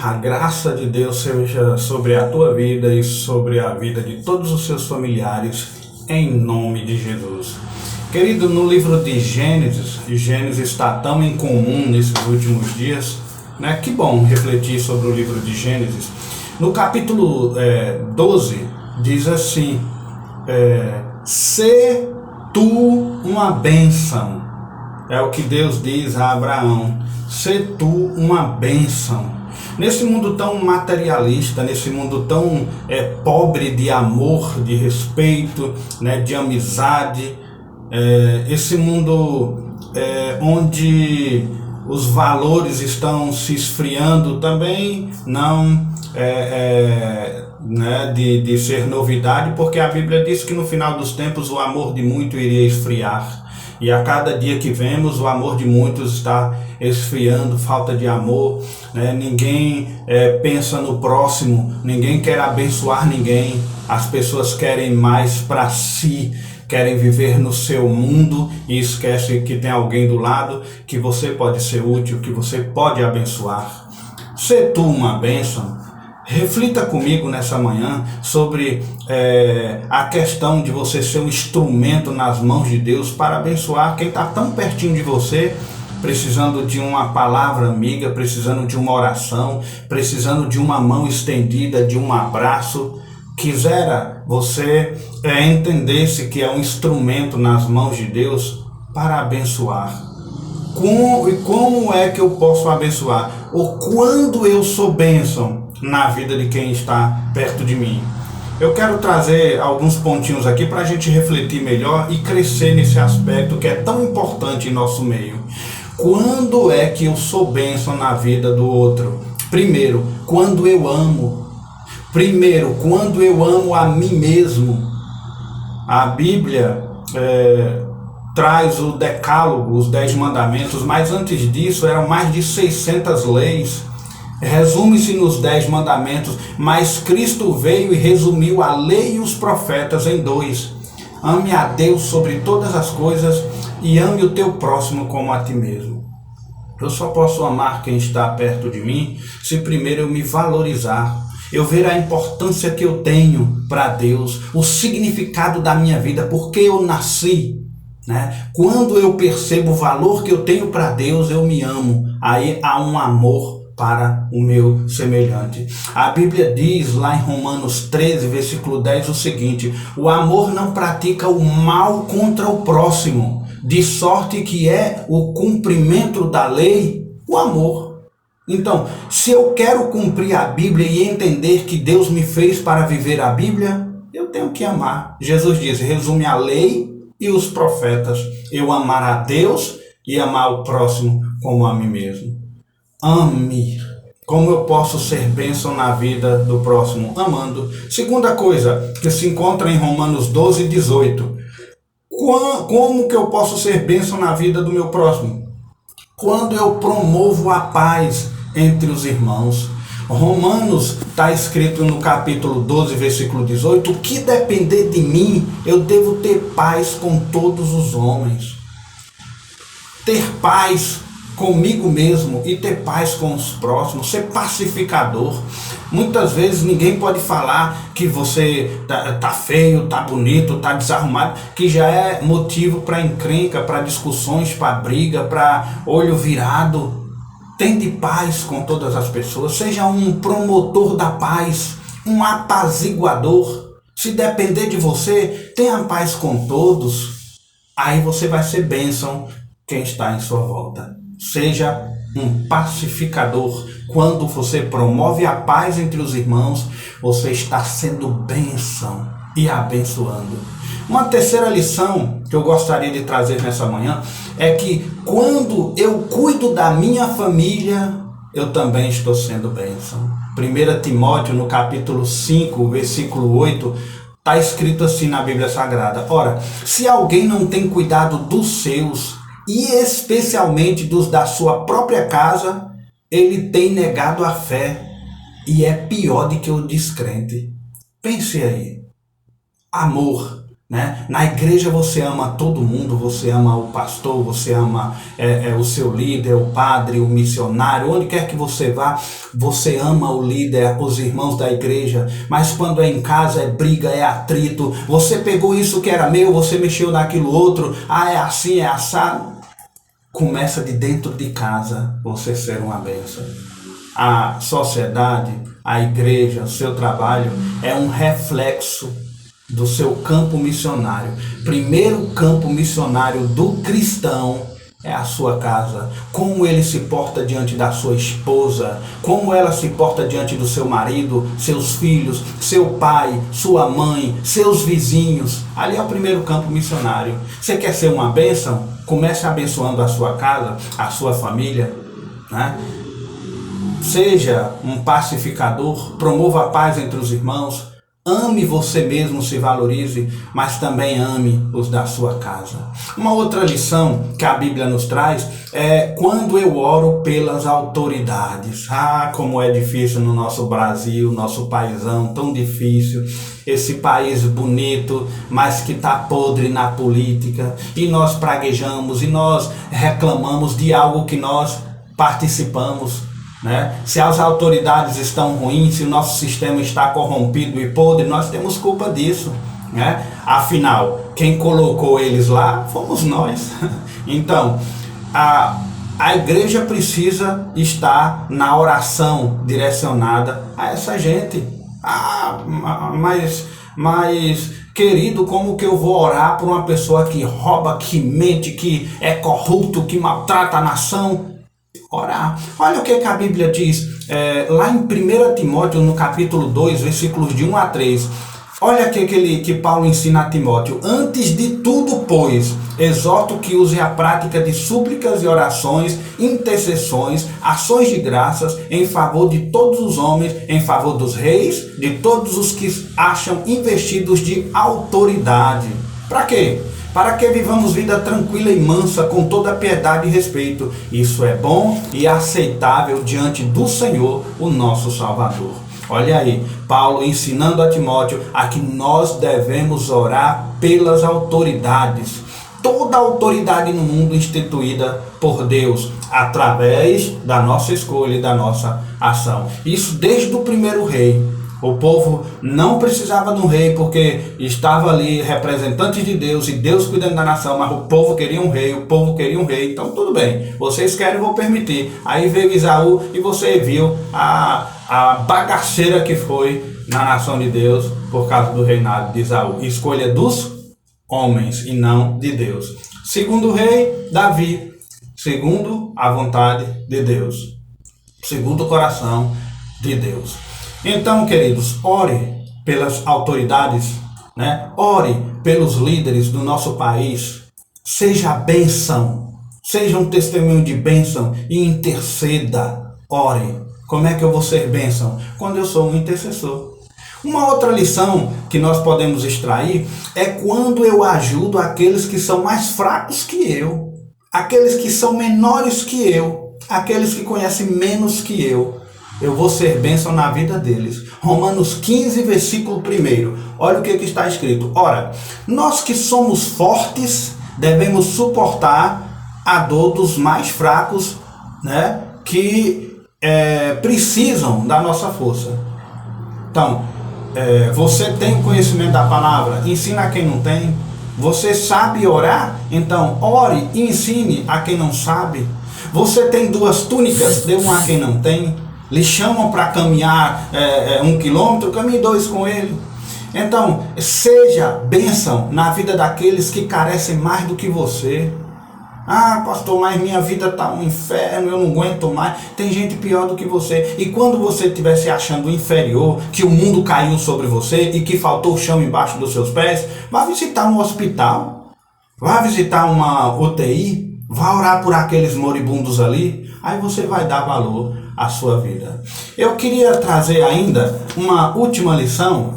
a graça de Deus seja sobre a tua vida e sobre a vida de todos os seus familiares, em nome de Jesus. Querido, no livro de Gênesis está tão incomum nesses últimos dias, né? Que bom refletir sobre o livro de Gênesis. No capítulo 12, diz assim, "Se tu uma bênção", é o que Deus diz a Abraão, "se tu uma bênção". Nesse mundo tão materialista, nesse mundo tão pobre de amor, de respeito, né, de amizade, esse mundo onde os valores estão se esfriando também, não né, de ser novidade, porque a Bíblia diz que no final dos tempos o amor de muito iria esfriar. E a cada dia que vemos, o amor de muitos está esfriando, falta de amor, né? Ninguém pensa no próximo, ninguém quer abençoar ninguém, as pessoas querem mais para si, querem viver no seu mundo e esquecem que tem alguém do lado, que você pode ser útil, que você pode abençoar. Se tu uma bênção. Reflita comigo nessa manhã sobre a questão de você ser um instrumento nas mãos de Deus para abençoar quem está tão pertinho de você, precisando de uma palavra amiga, precisando de uma oração, precisando de uma mão estendida, de um abraço. Quisera você entendesse que é um instrumento nas mãos de Deus para abençoar. Como é que eu posso abençoar? Ou quando eu sou bênção na vida de quem está perto de mim? Eu quero trazer alguns pontinhos aqui para a gente refletir melhor e crescer nesse aspecto que é tão importante em nosso meio. Quando é que eu sou bênção na vida do outro? Primeiro, quando eu amo. Primeiro, quando eu amo a mim mesmo. A Bíblia traz o decálogo, os 10 mandamentos, mas antes disso eram mais de 600 leis. Resume-se nos 10 mandamentos, mas Cristo veio e resumiu a lei e os profetas em 2. Ame a Deus sobre todas as coisas e ame o teu próximo como a ti mesmo. Eu só posso amar quem está perto de mim se primeiro eu me valorizar, eu ver a importância que eu tenho para Deus, o significado da minha vida, porque eu nasci. Né? Quando eu percebo o valor que eu tenho para Deus, eu me amo. Aí há um amor para o meu semelhante. A Bíblia diz lá em Romanos 13, versículo 10 o seguinte: o amor não pratica o mal contra o próximo, de sorte que é o cumprimento da lei o amor. Então, se eu quero cumprir a Bíblia e entender que Deus me fez para viver a Bíblia, eu tenho que amar. Jesus diz, resume a lei e os profetas, eu amar a Deus e amar o próximo como a mim mesmo. Ame. Como eu posso ser bênção na vida do próximo? Amando. Segunda coisa que se encontra em Romanos 12, 18. Como que eu posso ser bênção na vida do meu próximo? Quando eu promovo a paz entre os irmãos. Romanos está escrito no capítulo 12, versículo 18, o que depender de mim, eu devo ter paz com todos os homens. Ter paz comigo mesmo e ter paz com os próximos, ser pacificador. Muitas vezes ninguém pode falar que você tá feio, tá bonito, tá desarrumado, que já é motivo para encrenca, para discussões, para briga, para olho virado. Tente paz com todas as pessoas, seja um promotor da paz, um apaziguador. Se depender de você, tenha paz com todos. Aí você vai ser bênção quem está em sua volta. Seja um pacificador. Quando você promove a paz entre os irmãos, você está sendo bênção e abençoando. Uma terceira lição que eu gostaria de trazer nessa manhã é que quando eu cuido da minha família, eu também estou sendo bênção. 1 Timóteo, no capítulo 5, versículo 8, está escrito assim na Bíblia Sagrada: ora, se alguém não tem cuidado dos seus, e especialmente dos da sua própria casa, ele tem negado a fé e é pior do que o descrente. Pense aí. Amor. né? Na igreja você ama todo mundo, você ama o pastor, você ama o seu líder, o padre, o missionário, onde quer que você vá, você ama o líder, os irmãos da igreja, mas quando é em casa é briga, é atrito, você pegou isso que era meu, você mexeu naquilo outro, é assim, é assado. Começa de dentro de casa você ser uma bênção. A sociedade, a igreja, o seu trabalho é um reflexo do seu campo missionário. Primeiro campo missionário do cristão é a sua casa. Como ele se porta diante da sua esposa, como ela se porta diante do seu marido, seus filhos, seu pai, sua mãe, seus vizinhos. Ali é o primeiro campo missionário. Você quer ser uma bênção? Comece abençoando a sua casa, a sua família, né? Seja um pacificador, promova a paz entre os irmãos. Ame você mesmo, se valorize, mas também ame os da sua casa. Uma outra lição que a Bíblia nos traz é quando eu oro pelas autoridades. Como é difícil no nosso Brasil, nosso paizão, tão difícil. Esse país bonito, mas que está podre na política. E nós praguejamos, e nós reclamamos de algo que nós participamos. Né? Se as autoridades estão ruins, se o nosso sistema está corrompido e podre, nós temos culpa disso, né? Afinal, quem colocou eles lá fomos nós. Então, a igreja precisa estar na oração direcionada a essa gente. Mas querido, como que eu vou orar por uma pessoa que rouba, que mente, que é corrupto, que maltrata a nação? Orar. Olha o que a Bíblia diz lá em 1 Timóteo, no capítulo 2, versículos de 1 a 3. Olha que Paulo ensina a Timóteo. Antes de tudo, pois, exorto que use a prática de súplicas e orações, intercessões, ações de graças em favor de todos os homens, em favor dos reis, de todos os que acham investidos de autoridade. Para quê? Para que vivamos vida tranquila e mansa, com toda piedade e respeito. Isso é bom e aceitável diante do Senhor, o nosso Salvador. Olha aí, Paulo ensinando a Timóteo a que nós devemos orar pelas autoridades. Toda autoridade no mundo instituída por Deus, através da nossa escolha e da nossa ação. Isso desde o primeiro rei. O povo não precisava de um rei porque estava ali representante de Deus e Deus cuidando da nação, mas o povo queria um rei, então tudo bem, vocês querem, vou permitir. Aí veio Esaú e você viu a bagaceira que foi na nação de Deus por causa do reinado de Esaú. Escolha dos homens e não de Deus. Segundo rei, Davi, segundo a vontade de Deus, segundo o coração de Deus. Então, queridos, ore pelas autoridades, né? Ore pelos líderes do nosso país. Seja bênção, seja um testemunho de bênção e interceda. Ore. Como é que eu vou ser bênção? Quando eu sou um intercessor. Uma outra lição que nós podemos extrair é quando eu ajudo aqueles que são mais fracos que eu, aqueles que são menores que eu, aqueles que conhecem menos que eu. Eu vou ser bênção na vida deles. Romanos 15, versículo 1. Olha o que está escrito. Ora, nós que somos fortes, devemos suportar a dor dos mais fracos, né, que precisam da nossa força. Então, você tem conhecimento da palavra? Ensina a quem não tem. Você sabe orar? Então, ore e ensine a quem não sabe. Você tem 2 túnicas? Dê uma a quem não tem. Lhe chamam para caminhar 1 quilômetro, caminhe 2 com ele. Então, seja bênção na vida daqueles que carecem mais do que você. Pastor, mas minha vida está um inferno, eu não aguento mais. Tem gente pior do que você. E quando você estiver se achando inferior, que o mundo caiu sobre você e que faltou o chão embaixo dos seus pés, vá visitar um hospital, vá visitar uma UTI, vá orar por aqueles moribundos ali. Aí você vai dar valor à sua vida. Eu queria trazer ainda uma última lição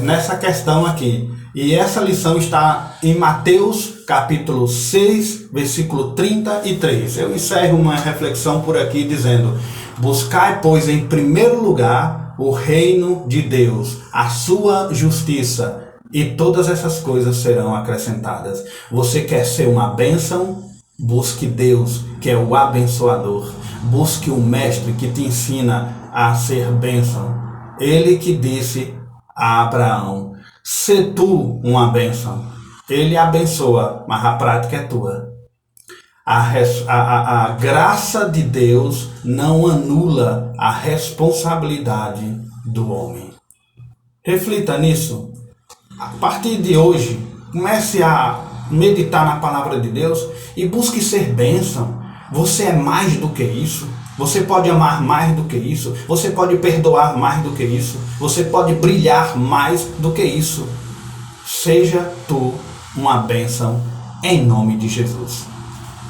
nessa questão aqui. E essa lição está em Mateus capítulo 6, versículo 33. Eu encerro uma reflexão por aqui dizendo: buscai, pois, em primeiro lugar o reino de Deus, a sua justiça, e todas essas coisas serão acrescentadas. Você quer ser uma bênção? Busque Deus, que é o abençoador. Busque o mestre que te ensina a ser bênção. Ele que disse a Abraão: "Se tu uma bênção". Ele abençoa, mas a prática é tua. A graça de Deus não anula a responsabilidade do homem. Reflita nisso. A partir de hoje, comece a meditar na palavra de Deus e busque ser bênção. Você é mais do que isso. Você pode amar mais do que isso. Você pode perdoar mais do que isso. Você pode brilhar mais do que isso. Seja tu uma bênção em nome de Jesus.